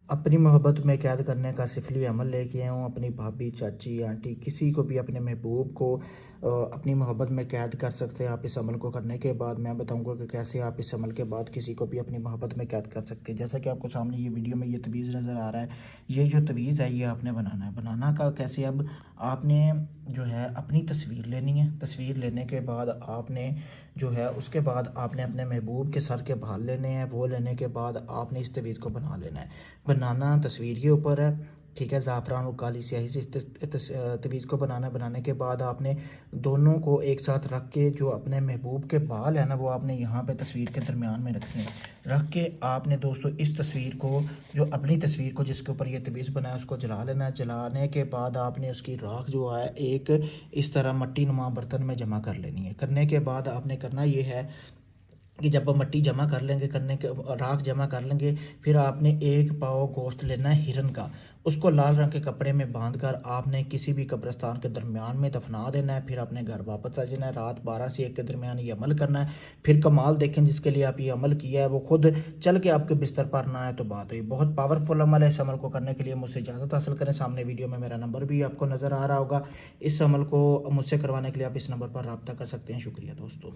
अपनी मोहब्बत में कैद करने का सिफली अमल लेके आया हूँ। अपनी भाभी, चाची, आंटी किसी को भी अपने महबूब को अपनी मोहब्बत में कैद कर सकते हैं आप इस अमल को करने के बाद। मैं बताऊंगा कि कैसे आप इस अमल के बाद किसी को भी अपनी मोहब्बत में कैद कर सकते हैं। जैसा कि आपको सामने ये वीडियो में ये तवीज़ नज़र आ रहा है, ये जो तवीज़ है ये आपने बनाना है। बनाना का कैसे, अब आपने जो है अपनी तस्वीर लेनी है। तस्वीर लेने के बाद आपने जो है उसके बाद आपने अपने महबूब के सर के बाल लेने हैं। वो लेने के बाद आपने इस तवीज़ को बना लेना है। बनाना तस्वीर के ऊपर है, ठीक है। ज़ाफ़रान और काली स्याही से इस तवीज़ को बनाने के बाद आपने दोनों को एक साथ रख के जो अपने महबूब के बाल है ना, वो आपने यहाँ पे तस्वीर के दरमियान में रखने हैं। रख के आपने दोस्तों इस तस्वीर को, जो अपनी तस्वीर को जिसके ऊपर ये तवीज़ बनाया, उसको जला लेना है। जलाने के बाद आपने उसकी राख जो है एक इस तरह मट्टी नुमा बर्तन में जमा कर लेनी है। करने के बाद आपने करना ये है कि जब आप मट्टी जमा कर लेंगे, करने के राख जमा कर लेंगे, फिर आपने एक पाव गोश्त लेना है हिरन का। उसको लाल रंग के कपड़े में बांध कर आपने किसी भी कब्रिस्तान के दरमियान में दफना देना है। फिर अपने घर वापस आ जाना है। रात 12 से 1 के दरमियान ये अमल करना है। फिर कमाल देखें, जिसके लिए आप ये अमल किया है वो खुद चल के आपके बिस्तर पर ना आए तो बात हुई। बहुत पावरफुल अमल है। इस अमल को करने के लिए मुझसे इजाज़त हासिल करें। सामने वीडियो में मेरा नंबर भी आपको नज़र आ रहा होगा। इस अमल को मुझसे करवाने के लिए आप इस नंबर पर रब्ता कर सकते हैं। शुक्रिया दोस्तों।